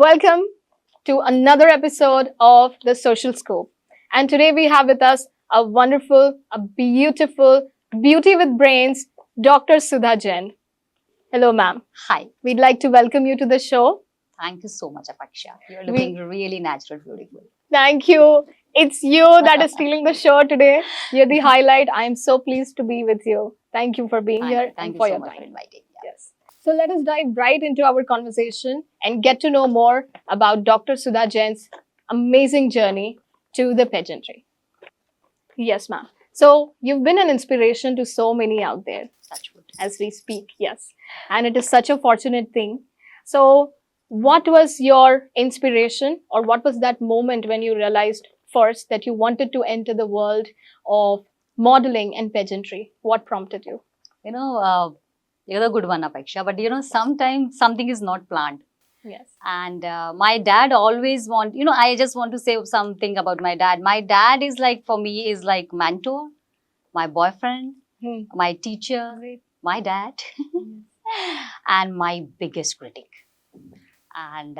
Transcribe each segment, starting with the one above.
Welcome to another episode of The Social Scope. And today we have with us a wonderful, a beautiful, beauty with brains, Dr. Sudha Jain. Hello, ma'am. Hi. We'd like to welcome you to the show. Thank you so much, Apaksha. You're looking really natural, beautiful. Thank you. It's you that is stealing the show today. You're the highlight. I'm so pleased to be with you. Thank you for being here Thank and you for so your much time. for inviting. Yes. So let us dive right into our conversation and get to know more about Dr. Sudha Jain's amazing journey to the pageantry. Yes, ma'am. So you've been an inspiration to so many out there Touch wood. as we speak. Yes. And it is such a fortunate thing. So what was your inspiration, or what was that moment when you realized first that you wanted to enter the world of modeling and pageantry? What prompted you? You're the good one, Apaksha. But sometimes something is not planned. Yes. And my dad always I just want to say something about my dad. My dad is like, for me, is like mentor, my boyfriend, my teacher, Great. my dad, and my biggest critic. And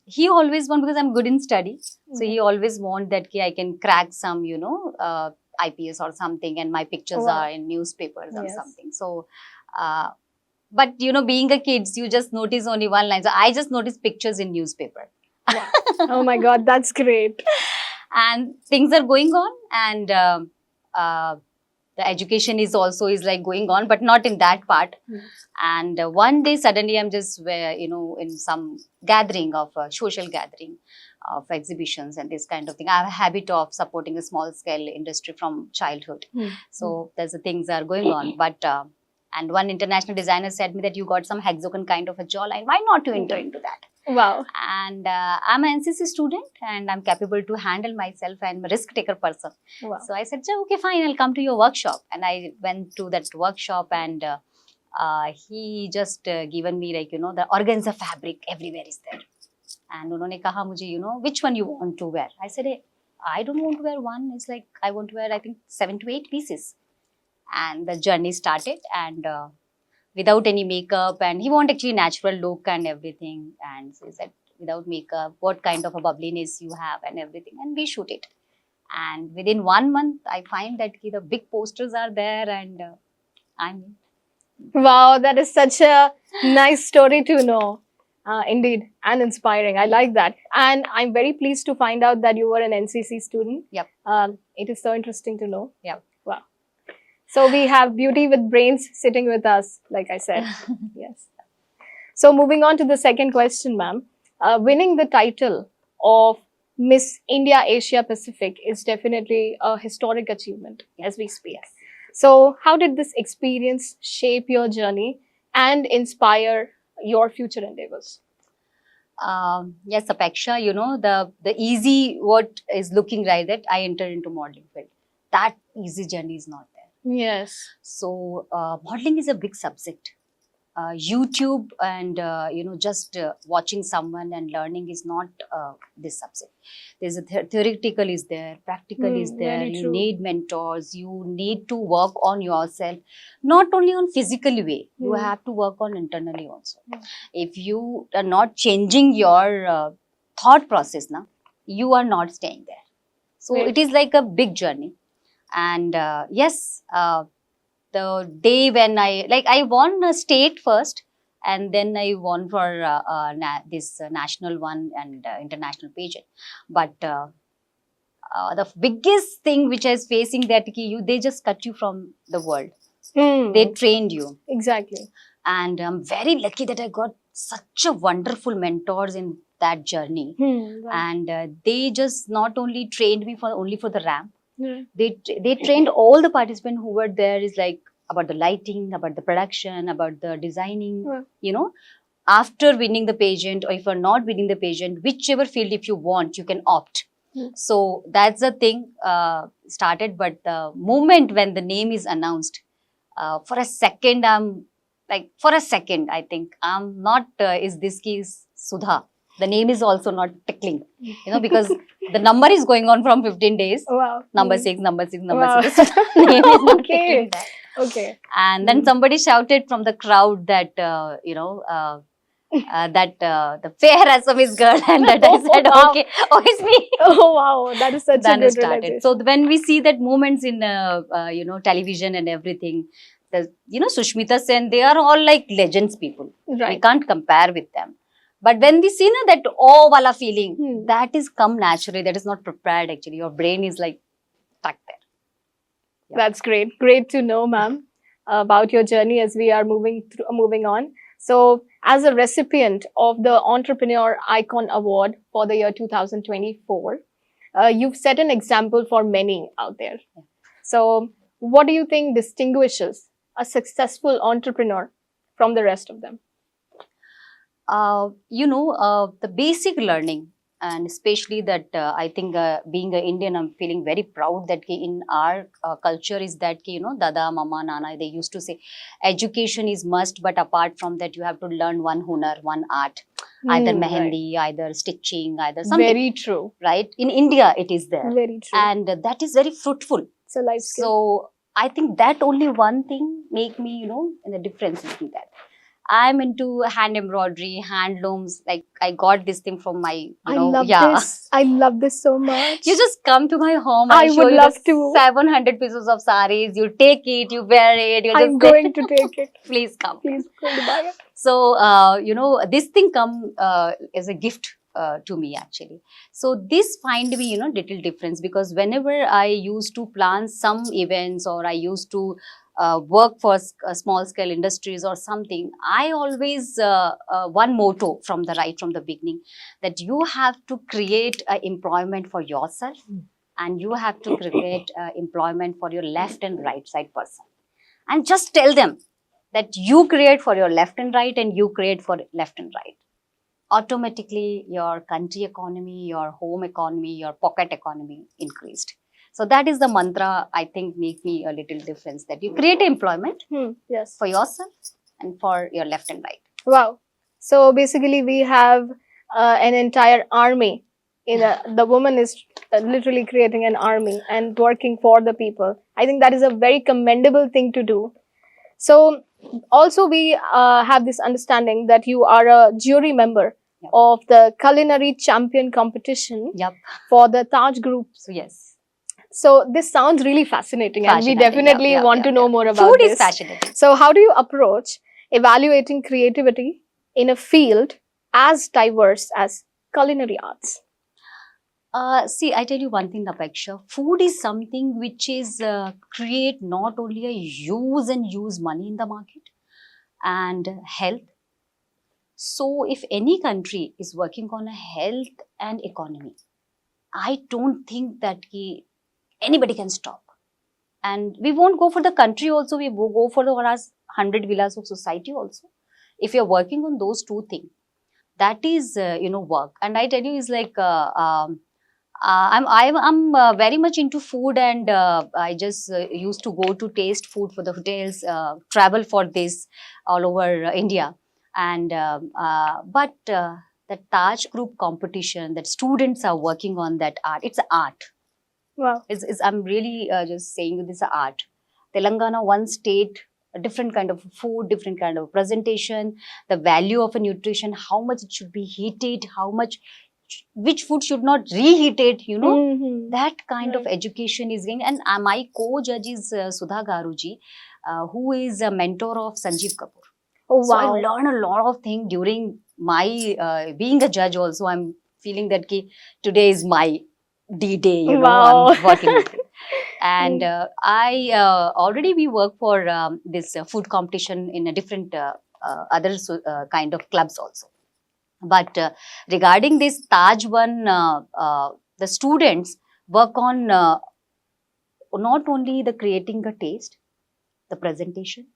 he always want, because I'm good in study, so he always want that I can crack some, IPS or something, and my pictures Wow. are in newspapers or Yes. something. So, but being a kid, you just notice only one line. So I just notice pictures in newspaper. Wow. Oh my God, that's great. And things are going on, and the education is like going on, but not in that part. And one day suddenly I'm just in some gathering of social gathering of exhibitions and this kind of thing. I have a habit of supporting a small scale industry from childhood. So there's the things are going on, but and one international designer said me that you got some hexagon kind of a jawline, why not to enter into that? Wow. And I'm an NCC student and I'm capable to handle myself. I'm a risk taker person. Wow. So I said, okay, fine, I'll come to your workshop. And I went to that workshop, and he just given me the organza fabric everywhere is there. And unhone kaha mujhe, which one you want to wear? I said, hey, I don't want to wear one. It's like, I want to wear, I think, 7 to 8 pieces. And the journey started, and without any makeup, and he wanted actually natural look and everything. And so he said, without makeup, what kind of a bubbliness you have and everything, and we shoot it. And within 1 month, I find that the big posters are there, and I'm Wow, that is such a nice story to know. Indeed, and inspiring. I like that. And I'm very pleased to find out that you were an NCC student. Yep. It is so interesting to know. Yep. Wow. So we have beauty with brains sitting with us, like I said. Yes. So moving on to the second question, ma'am. Winning the title of Miss India Asia Pacific is definitely a historic achievement as we speak. So how did this experience shape your journey and inspire your future endeavors? Yes, Apaksha, the easy what is looking right, that I entered into modeling field. That easy journey is not there. Yes. So modeling is a big subject. YouTube and just watching someone and learning is not this subject. There's a theoretical is there, practical is there. Very You true. need mentors. You need to work on yourself, not only on physical way. You have to work on internally also. If you are not changing your thought process, you are not staying there. So Right. it is like a big journey. And yes, the day when I won a state first, and then I won for this national one and international pageant. But the biggest thing which I was facing, that they just cut you from the world. They trained you. Exactly. And I'm very lucky that I got such a wonderful mentors in that journey. Right. And they just not only trained me only for the ramp. Yeah. They trained all the participants who were there, is like about the lighting, about the production, about the designing. Yeah. After winning the pageant, or if you're not winning the pageant, whichever field if you want, you can opt. So that's the thing started. But the moment when the name is announced, for a second I think I'm not, is this case Sudha? The name is also not tickling, because the number is going on from 15 days. Wow. Number 6, number 6, number Wow. 6. Name is not Okay. tickling that. Okay. And then somebody shouted from the crowd that, that the fair Assamese girl, and that I said, Wow. okay, oh, it's me. Oh wow, that is such a Then I good started. realization. So when we see that moments in television and everything, Sushmita Sen, they are all like legends people. We Right. can't compare with them. But when we see that oh wala feeling, Hmm. that is come naturally. That is not prepared actually. Your brain is like stuck there. Yeah. That's great. Great to know, ma'am, about your journey as we are moving on. So, as a recipient of the Entrepreneur Icon Award for the year 2024, you've set an example for many out there. So, what do you think distinguishes a successful entrepreneur from the rest of them? The basic learning, and especially that I think being an Indian, I'm feeling very proud that in our culture is that dada, mama, nana, they used to say education is must, but apart from that you have to learn one hunar, one art, either Right. mehendi, either stitching, either something. Very true. Right? In India, it is there. Very true. And that is very fruitful. It's a life skill. So I think that only one thing make me, in the difference into that. I'm into hand embroidery, handlooms. Like I got this thing from my, I love this. I love this so much. You just come to my home. I I'll show would you love the to. 700 pieces of saris. You take it, you wear it. You I'm just say, going to take it. please come. Please going to buy it. So, this thing come as a gift to me actually. So this find me, little difference, because whenever I used to plan some events or I used to work for small scale industries or something, I always one motto from the beginning, that you have to create employment for yourself and you have to create employment for your left and right side person, and just tell them that you create for your left and right and you create for left and right. Automatically your country economy, your home economy, your pocket economy increased. So that is the mantra, I think, make me a little difference, that you create employment Yes. for yourself and for your left and right. Wow. So basically we have an entire army. The woman is literally creating an army and working for the people. I think that is a very commendable thing to do. So also we have this understanding that you are a jury member Yep. of the culinary champion competition Yep. for the Taj Group. So yes. So this sounds really fascinating, and we Fascinating. definitely Yep, want to know yep. more about Food this. is fascinating. So how do you approach evaluating creativity in a field as diverse as culinary arts? See, I tell you one thing, Apeksha. Food is something which is create not only a use money in the market and health. So if any country is working on a health and economy, I don't think that anybody can stop. And we won't go for the country also, we will go for the 100 villas of society also. If you're working on those two things, that is, work. And I tell you, is like, I'm very much into food, and I just used to go to taste food for the hotels, travel for this all over India. And but the Taj Group competition, that students are working on that art, it's art. Wow. I'm really just saying this is art. Telangana, one state, a different kind of food, different kind of presentation, the value of a nutrition, how much it should be heated, how much, which food should not reheat it, that kind of education is going. And my co-judge is Sudha Garuji, who is a mentor of Sanjeev Kapoor. Oh, wow. So I learned a lot of things during my being a judge also. I'm feeling that today is my D-Day, Wow. I'm working with it. And I already we work for this food competition in a different other kind of clubs also. But regarding this Taj one, the students work on not only the creating a taste, the presentation,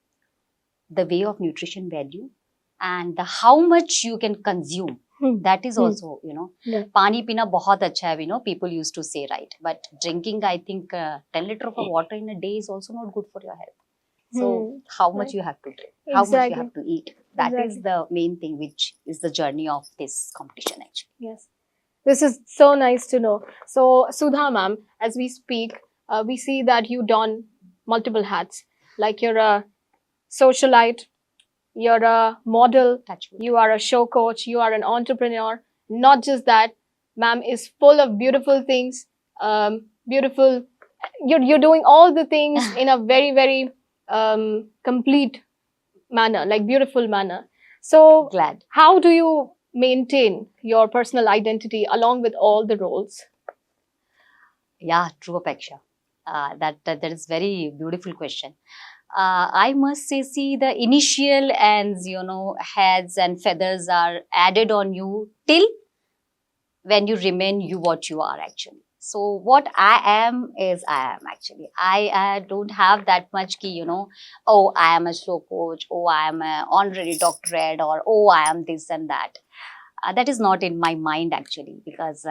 the way of nutrition value, and the how much you can consume. That is also, Pani pina bahut acha hai, people used to say, right? But drinking, I think 10 liters of water in a day is also not good for your health. So how much you have to drink, how much you have to eat. That is the main thing, which is the journey of this competition actually. Yes. This is so nice to know. So Sudha ma'am, as we speak, we see that you don multiple hats. Like you're a socialite, you're a model, Touch wood. you are a show coach, you are an entrepreneur. Not just that, ma'am is full of beautiful things, beautiful. You're doing all the things in a very, very complete manner, like beautiful manner. So, Glad. how do you maintain your personal identity along with all the roles? Yeah, true, Apeksha. That is very beautiful question. I must say, see, the initial ends, heads and feathers are added on you till when you remain you what you are actually. So what I am is I am actually. I don't have that much key, oh, I am a show coach, oh, I am an honorary doctorate, or oh, I am this and that. That is not in my mind actually, because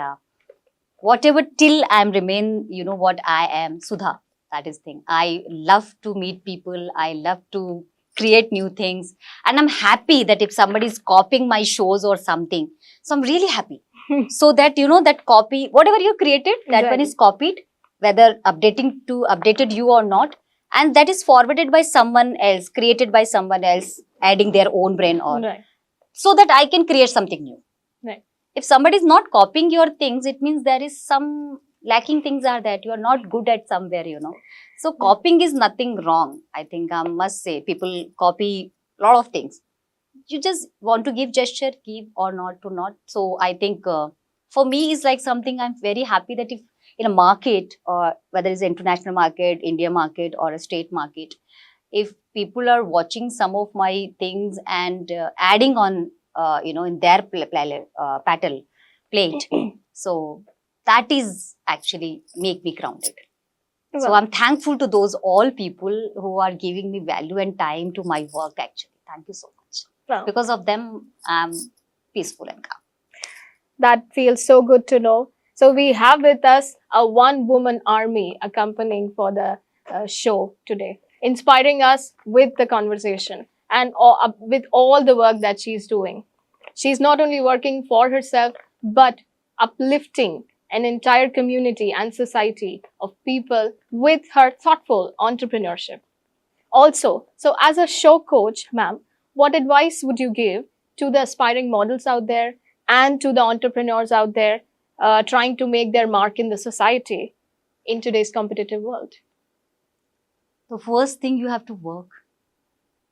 whatever till I'm remain, what I am, Sudha. That is thing. I love to meet people. I love to create new things. And I'm happy that if somebody is copying my shows or something, so I'm really happy. So that, that copy, whatever you created, that one is copied, whether updated you or not. And that is forwarded by someone else, created by someone else, adding their own brain or Right. so that I can create something new. Right. If somebody is not copying your things, it means there is some lacking things are that you are not good at somewhere, So copying is nothing wrong. I think I must say people copy a lot of things. You just want to give gesture, give or not to not. So I think for me is like something I'm very happy that if in a market or whether it's an international market, India market or a state market, if people are watching some of my things and adding on, in their plate, so that is actually make me grounded. So Well, I'm thankful to those all people who are giving me value and time to my work actually. Thank you so much. well, Because of them, I'm peaceful and calm. that feels so good to know. So we have with us a one-woman army accompanying for the show today, inspiring us with the conversation and with all the work that she's doing. She's not only working for herself, but uplifting an entire community and society of people with her thoughtful entrepreneurship. Also, so as a show coach, ma'am, what advice would you give to the aspiring models out there and to the entrepreneurs out there trying to make their mark in the society in today's competitive world? The first thing you have to work.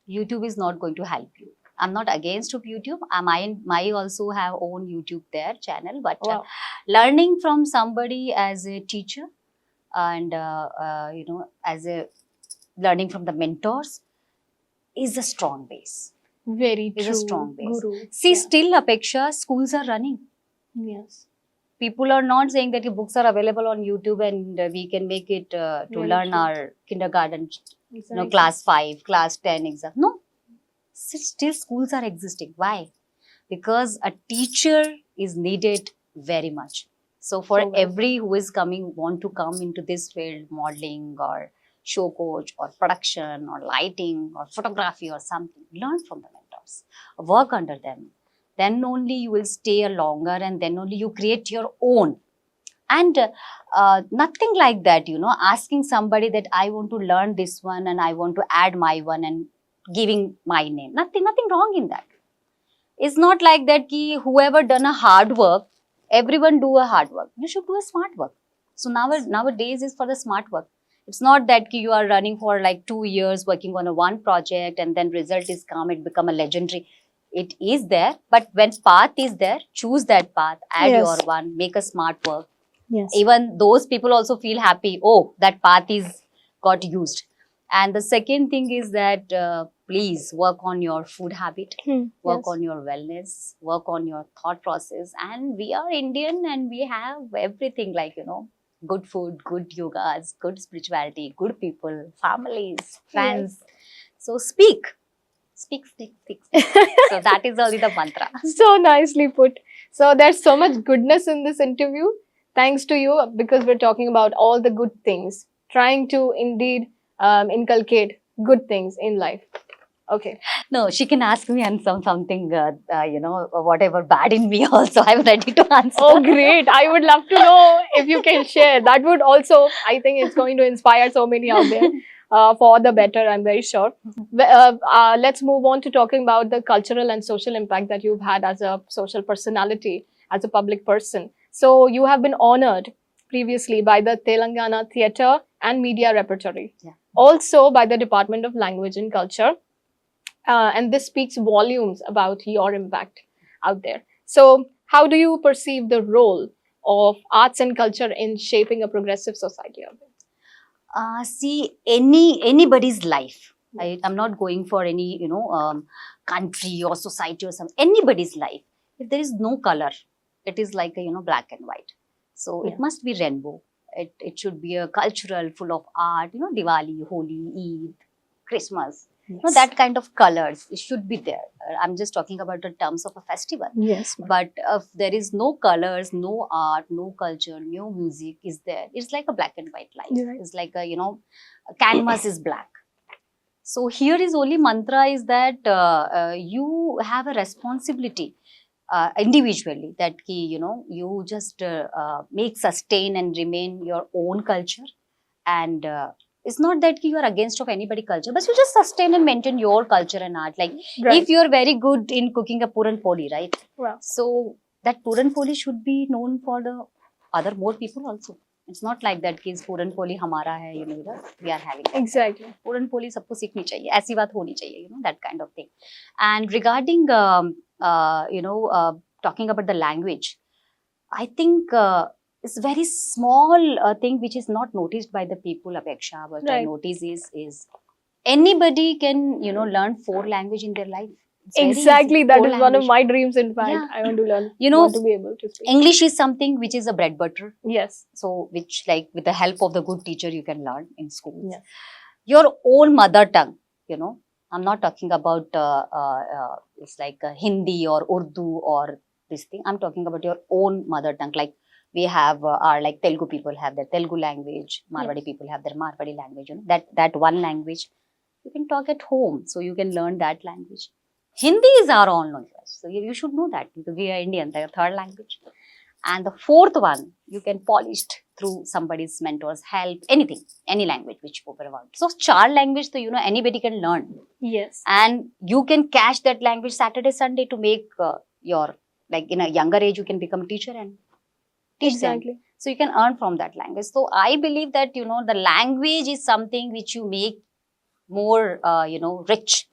YouTube is not going to help you. I'm not against of YouTube. I also have own YouTube there channel, but Wow. Learning from somebody as a teacher and as a learning from the mentors is a strong base. Very Is true. a strong base. Guru. See, Yeah. still Apeksha, schools are running. Yes. People are not saying that your books are available on YouTube and we can make it to Very learn true. our kindergarten, Exactly. class 5, class 10 exam. No, still schools are existing. Why? Because a teacher is needed very much. So for So well. every who is want to come into this field, modeling or show coach or production or lighting or photography or something, learn from the mentors, work under them. Then only you will stay a longer and then only you create your own. And nothing like that, asking somebody that I want to learn this one and I want to add my one and giving my name. Nothing wrong in that. It's not like that ki whoever done a hard work, everyone do a hard work. You should do a smart work. So nowadays is for the smart work. It's not that ki you are running for like 2 years working on a one project and then result is come, it become a legendary. It is there, but when path is there, choose that path, add Yes. your one, make a smart work. Yes. Even those people also feel happy, oh, that path is got used. And the second thing is that please work on your food habit, work Yes. on your wellness, work on your thought process. And we are Indian and we have everything like, good food, good yogas, good spirituality, good people, families, friends. So speak. So that is only the mantra. So nicely put. So there's so much goodness in this interview. Thanks to you, because we're talking about all the good things, trying to indeed inculcate good things in life. Okay. No, she can ask me and something, whatever bad in me also, I'm ready to answer. Oh, great. I would love to know if you can share. That would also, I think it's going to inspire so many out there. for the better, I'm very sure. Let's move on to talking about the cultural and social impact that you've had as a social personality, as a public person. So you have been honored previously by the Telangana Theatre and Media Repertory, Yeah. also by the Department of Language and Culture. And this speaks volumes about your impact out there. So, how do you perceive the role of arts and culture in shaping a progressive society out there? See, anybody's life. I'm not going for any, country or society or something. Anybody's life. If there is no color, it is like a, black and white. So Yeah. it must be rainbow. It should be a cultural, full of art. Diwali, Holi, Eid, Christmas. That kind of colors it should be there. I'm just talking about the terms of a festival. Yes, ma'am. But if there is no colors, no art, no culture, no music is there, it's like a black and white life. Right. It's like a canvas is black. So here is only mantra is that you have a responsibility individually that you just make sustain and remain your own culture, and it's not that you are against of anybody culture, but you just sustain and maintain your culture and art. Like Right. if you are very good in cooking a puran poli, right? Wow. So that puran poli should be known for the other more people also. It's not like that कि puran poli हमारा है, we are having. Exactly. Puran poli सबको सीखनी चाहिए, ऐसी बात होनी चाहिए, that kind of thing. And regarding talking about the language, I think it's very small thing which is not noticed by the people. Apeksha, what I Right. notice is anybody can learn 4 language in their life. It's very Exactly. easy. That 4 is one of language. my dreams, in fact. Yeah. I want to learn, You want to be able to speak. English is something which is a bread butter. Yes. So which like with the help of the good teacher you can learn in schools. Yeah. Your own mother tongue, I'm not talking about it's like Hindi or Urdu or this thing. I'm talking about your own mother tongue. Like we have our like Telugu people have their Telugu language, Marwadi people have their Marwadi language. That one language you can talk at home, so you can learn that language. Hindi is our own language, so you should know that because we are Indian, the third language. And the fourth one, you can polish it through somebody's mentor's help, anything, any language which you want. So, 4 language, so anybody can learn. Yes. And you can catch that language Saturday, Sunday to make your, like in a younger age, you can become a teacher and teach them. Exactly. So, you can earn from that language. So, I believe that, the language is something which you make more, rich,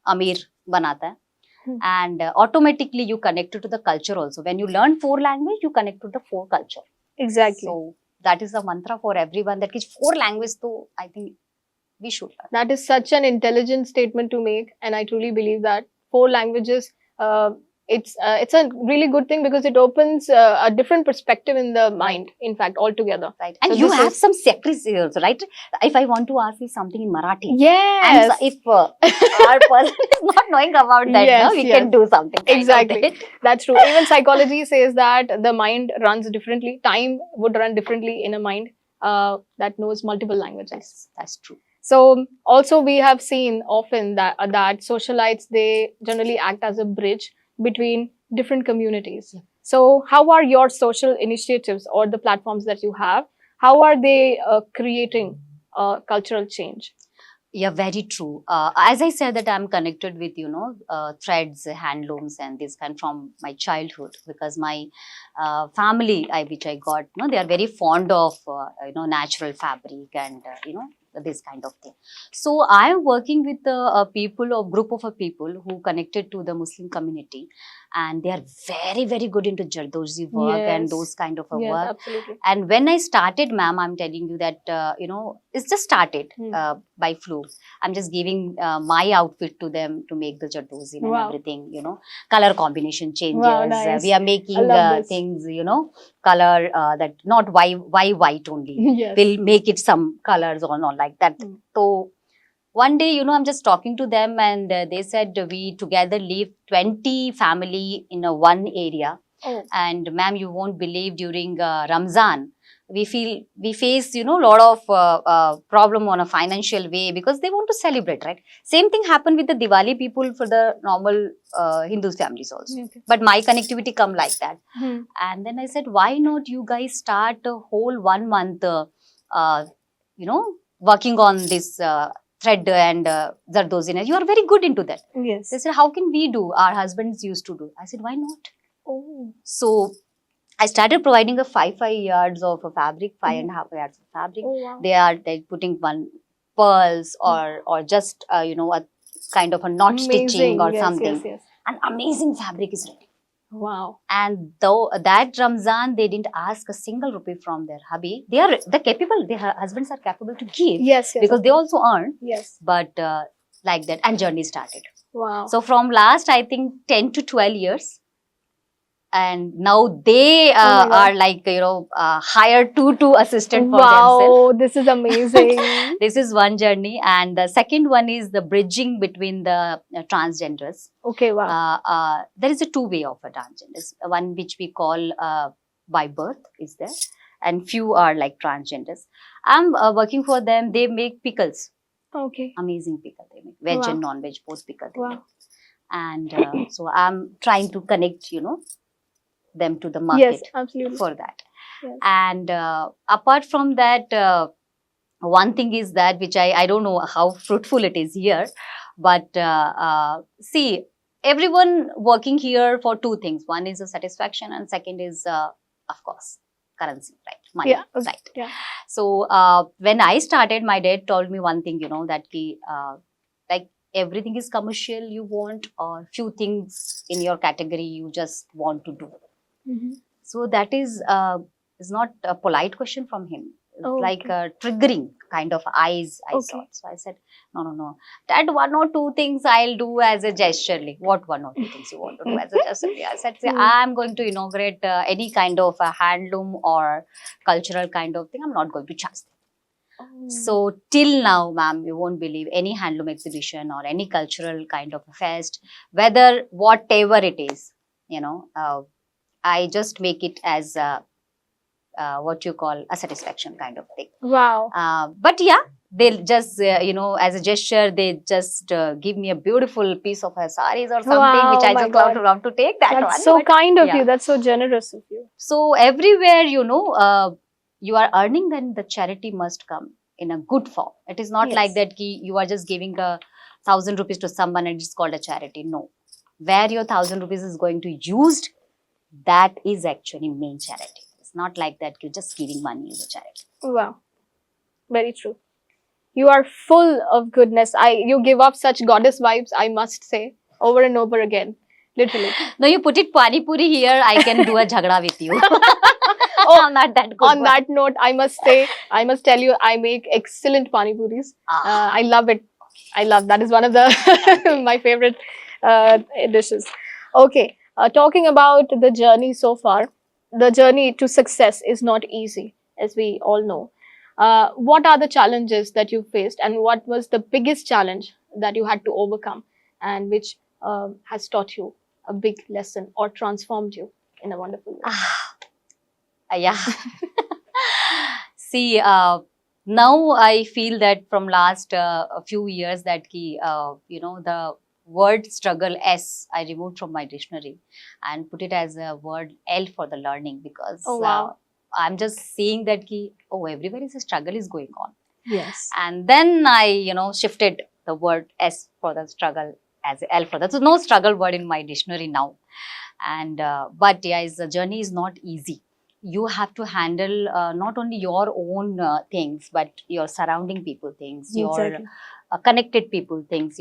Amir banata hai. And automatically you connect to the culture also. When you learn 4 language, you connect to the 4 culture. Exactly. So that is a mantra for everyone. That is 4 language. So I think we should learn. That is such an intelligent statement to make, and I truly believe that 4 languages. It's a really good thing because it opens a different perspective in the mind. In fact, altogether. Right. And So you this have is- some secrets also, right? If I want to ask you something in Marathi. Yes. And if our person is not knowing about that, Yes, we yes. can do something. kind of Exactly. it. That's true. Even psychology says that the mind runs differently. Time would run differently in a mind that knows multiple languages. That's true. So also we have seen often that socialites, they generally act as a bridge between different communities. So how are your social initiatives or the platforms that you have, how are they creating cultural change? Yeah, very true. As I said that I'm connected with, threads, handlooms and this kind from my childhood because my family, which I got, they are very fond of, natural fabric and, this kind of thing. So I am working with a group of people who connected to the Muslim community and they are very, very good into Jardozi work and Yes. those kind of a Yes, work. absolutely. And when I started, ma'am, I'm telling you that, it's just started by fluke. I'm just giving my outfit to them to make the Jardozi and Wow. everything, color combination changes. Wow, nice. We are making I love this. things, color that not why white only. Yes. We'll make it some colors or not like that. Mm. So one day, I'm just talking to them and they said we together live 20 family in a one area. Oh. And ma'am, you won't believe during Ramzan, we face, lot of problem on a financial way because they want to celebrate, right? Same thing happened with the Diwali people for the normal Hindu families also. Okay. But my connectivity come like that. Hmm. And then I said, why not you guys start a whole 1 month, working on this thread and Zardozina. You are very good into that. Yes. They said, how can we do? Our husbands used to do. I said, why not? Oh. So I started providing a 5 yards of a fabric, 5.5 yards of fabric. Oh, wow. They're putting one pearls or just a kind of a knot stitching or something. Yes. An amazing fabric is ready. Wow. And though that Ramzan, they didn't ask a single rupee from their hubby. They're capable. Their husbands are capable to give. Yes. Because they also earn. Yes. But like that, and journey started. Wow. So from last, I think 10 to 12 years. And now they are like, hired two assistant for themselves. Wow, this is amazing. This is one journey. And the second one is the bridging between the transgenders. Okay, wow. There is a two-way of a transgenders. One which we call by birth is there. And few are like transgenders. I'm working for them. They make pickles. Okay. Amazing pickle they make. Veg and non-veg, both pickle they make. And so I'm trying to connect, them to the market. Yes, absolutely. For that. Yes. And apart from that, one thing is that which I don't know how fruitful it is here, but see, everyone working here for two things. One is a satisfaction and second is, of course, currency, right? Money, yeah, right? Yeah. So when I started, my dad told me one thing, that like everything is commercial you want, or few things in your category you just want to do. Mm-hmm. So that is not a polite question from him. It's like a triggering kind of eyes I saw. So I said, no. That one or two things I'll do as a gesture. Like, what one or two things you want to do as a gesture? I said, I'm going to inaugurate any kind of a handloom or cultural kind of thing. I'm not going to charge them. So till now, ma'am, you won't believe any handloom exhibition or any cultural kind of a fest, whether whatever it is, I just make it as what you call a satisfaction kind of thing. Wow. But yeah, they'll just, as a gesture, they just give me a beautiful piece of her saris or something, which I just love to take that. That's so kind of you. That's so generous of you. So everywhere, you are earning, then the charity must come in a good form. It is not like that you are just giving 1,000 rupees to someone and it's called a charity. No. Where your 1,000 rupees is going to be used, that is actually main charity. It's not like that you're just giving money as a charity. Wow. Very true. You are full of goodness. You give off such goddess vibes, I must say, over and over again. Literally. No, you put it pani puri here, I can do a jhagda with you. I'm not that good. On that note, I must tell you, I make excellent pani puris. I love it. That is one of the my favorite dishes. Okay. Talking about the journey so far, the journey to success is not easy, as we all know. What are the challenges that you faced, and what was the biggest challenge that you had to overcome, and which has taught you a big lesson or transformed you in a wonderful way? Yeah. See, now I feel that from last a few years that the word struggle S I removed from my dictionary and put it as a word L for the learning, because I'm just seeing that everywhere is a struggle is going on. Yes. And then I shifted the word S for the struggle as L for that. So no struggle word in my dictionary now. And but yeah, the journey is not easy. You have to handle not only your own things, but your surrounding people things, your connected people things,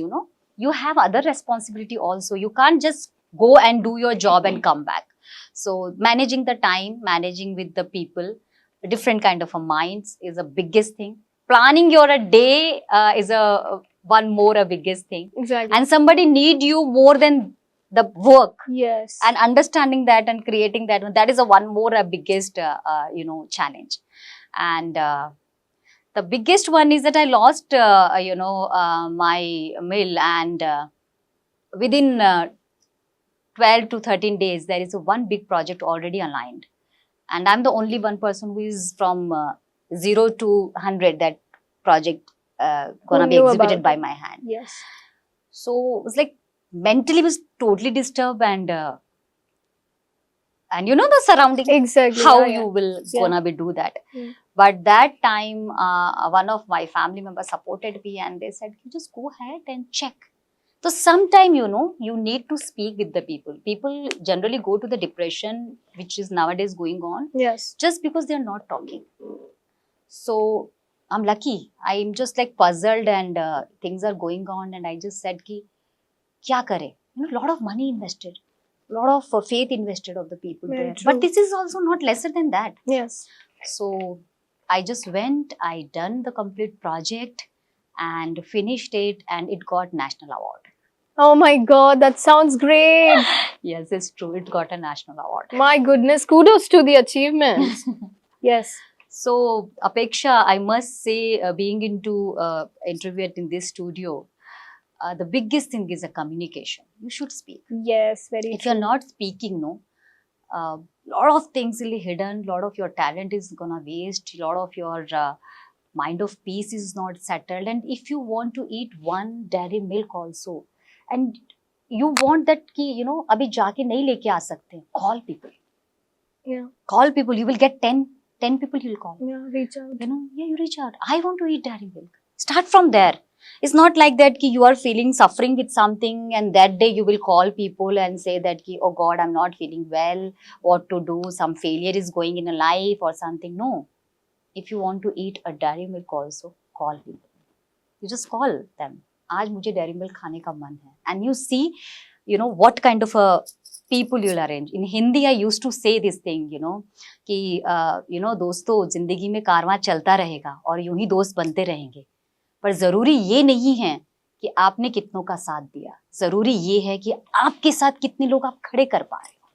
You have other responsibility also. You can't just go and do your job and come back. So managing the time, managing with the people, different kind of a minds is a biggest thing. Planning your day is a biggest thing. Exactly. And somebody need you more than the work. Yes. And understanding that and creating that is a biggest challenge. And the biggest one is that I lost my mill, and within 12 to 13 days there is one big project already aligned, and I'm the only one person who is from 0 to 100 that project gonna be exhibited by my hand. Yes. So it was like mentally was totally disturbed, and and you know the surrounding, Exactly. how yeah, you will Yeah. gonna be do that. Mm. But that time, one of my family members supported me and they said, you just go ahead and check. So sometime, you know, you need to speak with the people. People generally go to the depression, which is nowadays going on, Yes. just because they're not talking. So I'm lucky. I'm just like puzzled and things are going on. And I just said, ki, kya kare? You know, lot of money invested, lot of faith invested of the people Very there. true. But this is also not lesser than that. Yes. So I just went, I done the complete project and finished it, and it got national award. Oh my God, that sounds great. Yes, it's true. It got a national award. My goodness, kudos to the achievements. Yes. So Apeksha, I must say, being into interview in this studio, the biggest thing is a communication. You should speak. Yes, very If true. you're not speaking, no, lot of things will be hidden. Lot of your talent is gonna waste. Lot of your mind of peace is not settled. And if you want to eat one dairy milk also, and you want that ki, you know, abhi jaake nahi leke aa sakte, call people. Yeah. Call people. You will get 10 people you'll call. Yeah, reach out. You know, yeah, you reach out. I want to eat dairy milk. Start from there. It's not like that ki you are feeling suffering with something and that day you will call people and say that ki, oh God, I'm not feeling well, what to do, some failure is going in a life or something. No. If you want to eat a dairy milk also, call people. You just call them. आज मुझे dairy milk खाने का मन है. And you see, you know, what kind of a people you'll arrange. In Hindi, I used to say this thing, you know, कि you know, दोस्तों जिंदगी में कारवां चलता रहेगा और यूं ही दोस्त बनते रहेंगे. पर जरूरी ये नहीं है कि आपने कितनों का साथ दिया. जरूरी ये है कि आपके साथ कितने लोग आप खड़े कर पा रहे हो.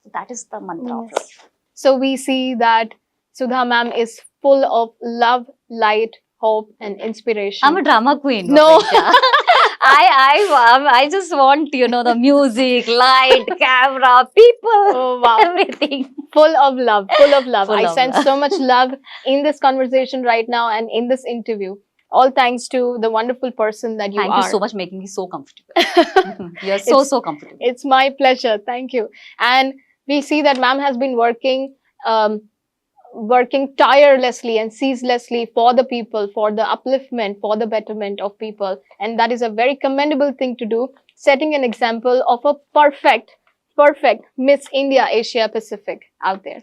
So that is the mantra of Yes. life. So we see that Sudha ma'am is full of love, light, hope, and inspiration. I'm a drama queen. No. Apeksha. I just want, you know, the music, light, camera, people, Oh, wow. everything. Full of love, full of love. Full I of sense love. so much love in this conversation right now and in this interview. All thanks to the wonderful person that you Thank are. you so much, making me so comfortable. You're so comfortable. It's my pleasure. Thank you. And we see that ma'am has been working tirelessly and ceaselessly for the people, for the upliftment, for the betterment of people. And that is a very commendable thing to do, setting an example of a perfect Miss India Asia Pacific out there.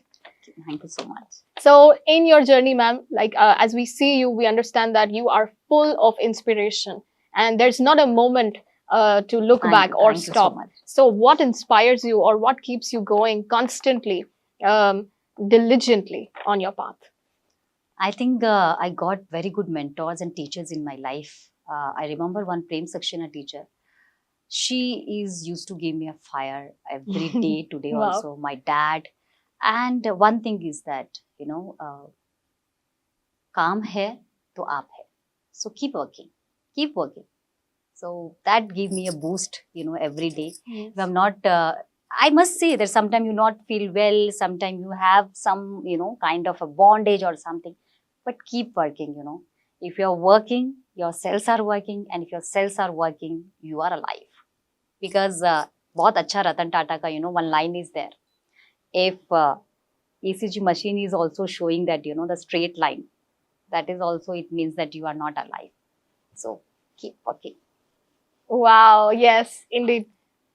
Thank you so much. So in your journey, ma'am, like as we see you, we understand that you are full of inspiration and there's not a moment to look back or Thank you stop. so much. So what inspires you or what keeps you going constantly, diligently on your path? I think I got very good mentors and teachers in my life. I remember one Prem Sakshana teacher. She is used to give me a fire every day, today Wow. also, my dad. And one thing is that, you know, काम है तो आप है. So keep working. So that gave me a boost, you know, every day. Yes. If I'm not, I must say that sometimes you not feel well, sometimes you have some, you know, kind of a bondage or something, but keep working, you know. If you're working, your cells are working, and if your cells are working, you are alive. Because बहुत अच्छा रतन टाटा का, you know, one line is there. If ECG machine is also showing that, you know, the straight line, that is also, it means that you are not alive. So keep working. Wow, yes, indeed.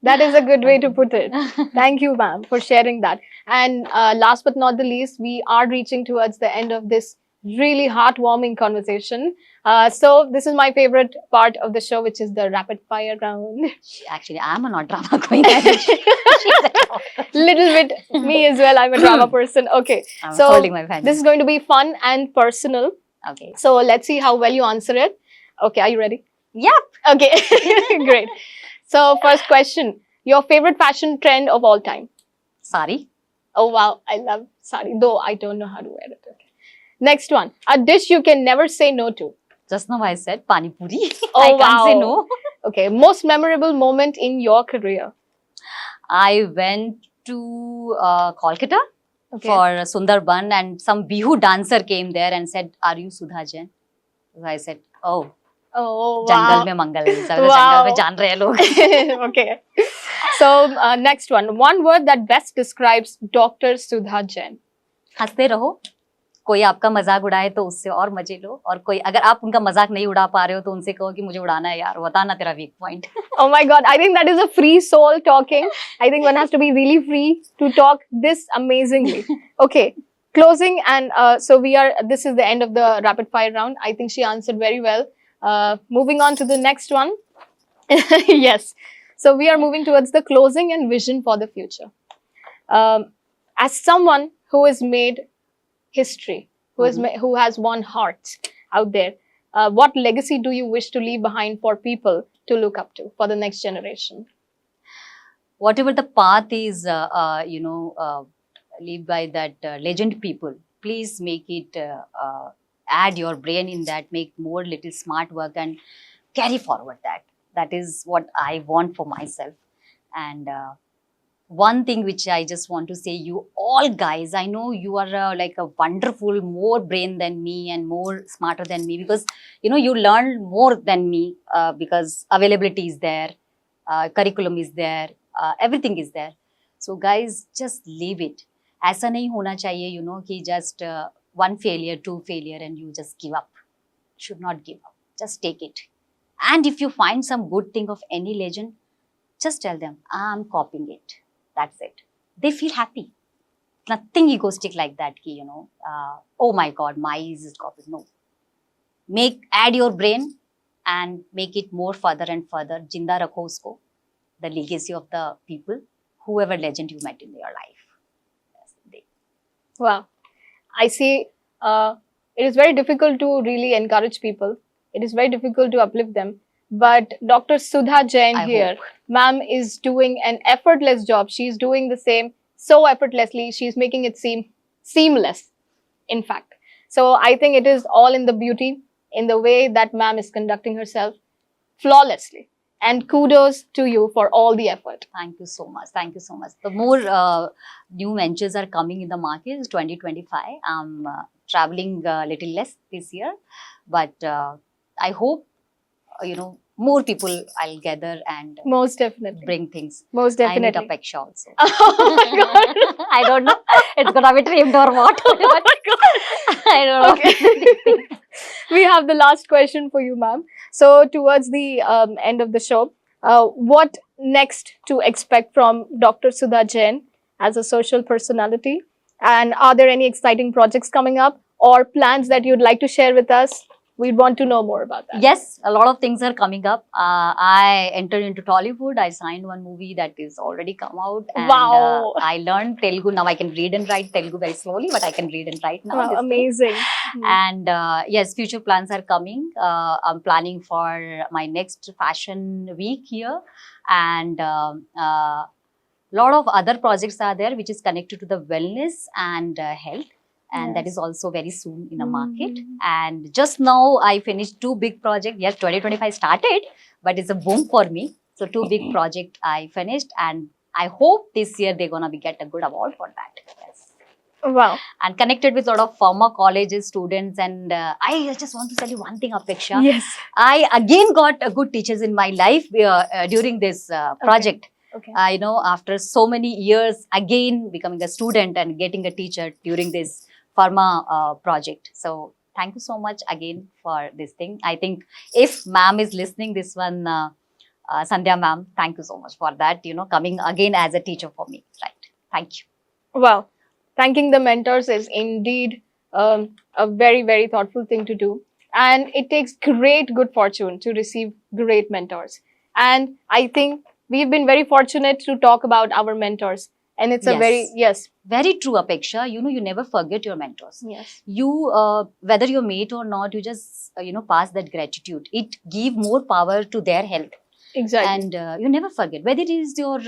That is a good way to put it. Thank you, ma'am, for sharing that. And last but not the least, we are reaching towards the end of this really heartwarming conversation. So this is my favorite part of the show, which is the rapid fire round. Actually, I'm a not drama queen. She's a drama. Little bit me as well. I'm a drama person. Okay, I'm so holding my pen. this is going to be fun and personal. Okay. So let's see how well you answer it. Okay, are you ready? Yep. Okay, great. So first question, your favorite fashion trend of all time? Sari. Oh wow, I love sari, though I don't know how to wear it. Okay. Next one, a dish you can never say no to. Just now I said pani puri. Oh, I can't say wow. no. Okay, most memorable moment in your career? I went to Kolkata Okay. for Sundarban, and some Bihu dancer came there and said, "Are you Sudha Jain?" So I said, "Oh, Oh wow. जंगल में मंगल है, सब Wow. जंगल में जान रहे हैं लोग." Okay. So next one word that best describes Dr. Sudha Jain. हंसते रहो, कोई आपका मजाक उड़ाए तो उससे और मजे लो, और कोई अगर आप उनका मजाक नहीं उड़ा पा रहे हो तो उनसे कहो कि मुझे उड़ाना है यार, बता ना तेरा weak point. Oh my God, I think that is a free soul talking. I think one has to be really free to talk this amazingly. Okay, closing, and this is the end of the rapid fire round. I think she answered very well. Moving on to the next one. Yes. So we are moving towards the closing and vision for the future. As someone who has made history, who has won hearts out there, what legacy do you wish to leave behind for people to look up to for the next generation? Whatever the path is, lived by that legend people, please make it, add your brain in that, make more little smart work and carry forward that. That is what I want for myself. And one thing which I just want to say, you all guys, I know you are like a wonderful, more brain than me and more smarter than me, because you learn more than me, because availability is there, curriculum is there, everything is there. So guys, just leave it. ऐसा नहीं होना चाहिए, कि just one failure, two failure and you just give up. Should not give up. Just take it. And if you find some good thing of any legend, just tell them, I'm copying it. That's it. They feel happy. Nothing egoistic like that, oh my God, my is copied. No. Add your brain and make it more further and further. Jinda rakho usko, the legacy of the people, whoever legend you met in your life. Wow. I see. It is very difficult to really encourage people. It is very difficult to uplift them. But Dr. Sudha Jain here, ma'am, is doing an effortless job. She's doing the same so effortlessly. She's making it seem seamless, in fact. So I think it is all in the beauty, in the way that ma'am is conducting herself flawlessly. And kudos to you for all the effort. Thank you so much. Thank you so much. The more new ventures are coming in the market, is 2025. I'm traveling a little less this year, but I hope, more people I'll gather and most definitely bring things. Most definitely. I need a peksha also. Oh my God. I don't know. It's gonna be trimmed or what. Oh my God. I don't know. Okay. We have the last question for you, ma'am. So towards the end of the show, what next to expect from Dr. Sudha Jain as a social personality? And are there any exciting projects coming up or plans that you'd like to share with us? We'd want to know more about that. Yes, a lot of things are coming up. I entered into Tollywood. I signed one movie that is already come out. And, wow. I learned Telugu. Now I can read and write Telugu very slowly, but I can read and write now. Wow, amazing. And yes, future plans are coming. I'm planning for my next fashion week here. And lot of other projects are there, which is connected to the wellness and health. And that is also very soon in the market. And just now I finished 2 big projects. Yes, 2025 started, but it's a boom for me. So 2 big projects I finished, and I hope this year they're gonna get a good award for that. Yes. Wow. And connected with a lot of former colleges, students, and I just want to tell you one thing, Apeksha. Yes. I again got good teachers in my life during this project. Okay. After so many years, again becoming a student and getting a teacher during this pharma project. So thank you so much again for this thing. I think if ma'am is listening this one, Sandhya ma'am, thank you so much for that, coming again as a teacher for me. Right. Thank you. Wow. Thanking the mentors is indeed a very, very thoughtful thing to do. And it takes great good fortune to receive great mentors. And I think we've been very fortunate to talk about our mentors. And it's a very, very true, Apeksha. You never forget your mentors. Yes. You, whether you're mate or not, you just, pass that gratitude. It give more power to their health. Exactly. And you never forget. Whether it is your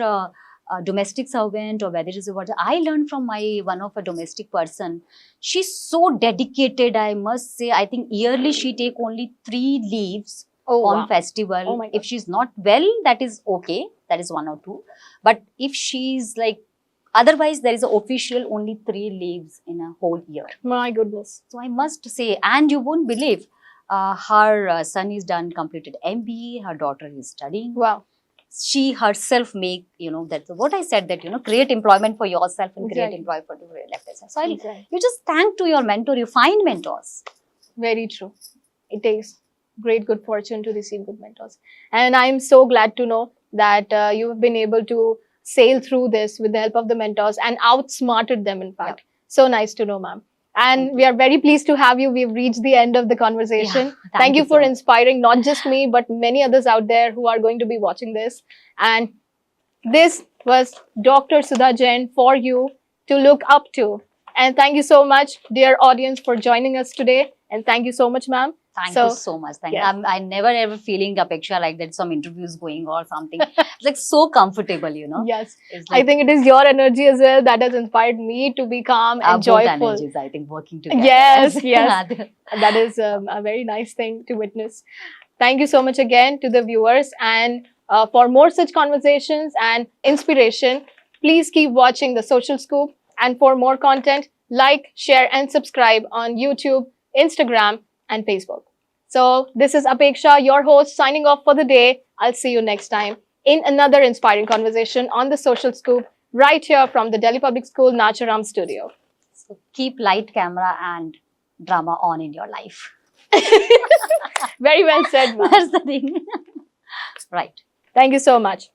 domestic servant or whether it is what I learned from one of a domestic person. She's so dedicated, I must say. I think yearly she take only 3 leaves on festival. Oh my God. If she's not well, that is okay. That is 1 or 2. But if she's like, otherwise, there is an official only 3 leaves in a whole year. My goodness. So I must say, and you won't believe, her son is completed MBA, her daughter is studying. Wow. she herself make, that what I said, that, create employment for yourself and create Exactly. employment for the left side. So Exactly. you just thank to your mentor, you find mentors. Very true. It takes great good fortune to receive good mentors. And I'm so glad to know that you've been able to sail through this with the help of the mentors and outsmarted them, in fact. So nice to know, ma'am. And we are very pleased to have you. We've reached the end of the conversation. Yeah, Thank you so for much. inspiring not just me, but many others out there who are going to be watching this. And this was Dr. Sudha Jain for you to look up to. And thank you so much, dear audience, for joining us today. And thank you so much, ma'am. Thank So, you so much. Thank yes. you. I never ever feeling Apeksha like that, some interviews going or something. It's like so comfortable, Yes. It's I like think it is your energy as well that has inspired me to be calm and both joyful. energies, I think, working together. Yes, yes. That is a very nice thing to witness. Thank you so much again to the viewers. And for more such conversations and inspiration, please keep watching The Social Scoop. And for more content, like, share, and subscribe on YouTube, Instagram, and Facebook. So this is Apeksha, your host, signing off for the day. I'll see you next time in another inspiring conversation on The Social Scoop, right here from the Delhi Public School Nacharam studio. So keep light, camera, and drama on in your life. Very well said, ma'am. That's the thing. Right. Thank you so much.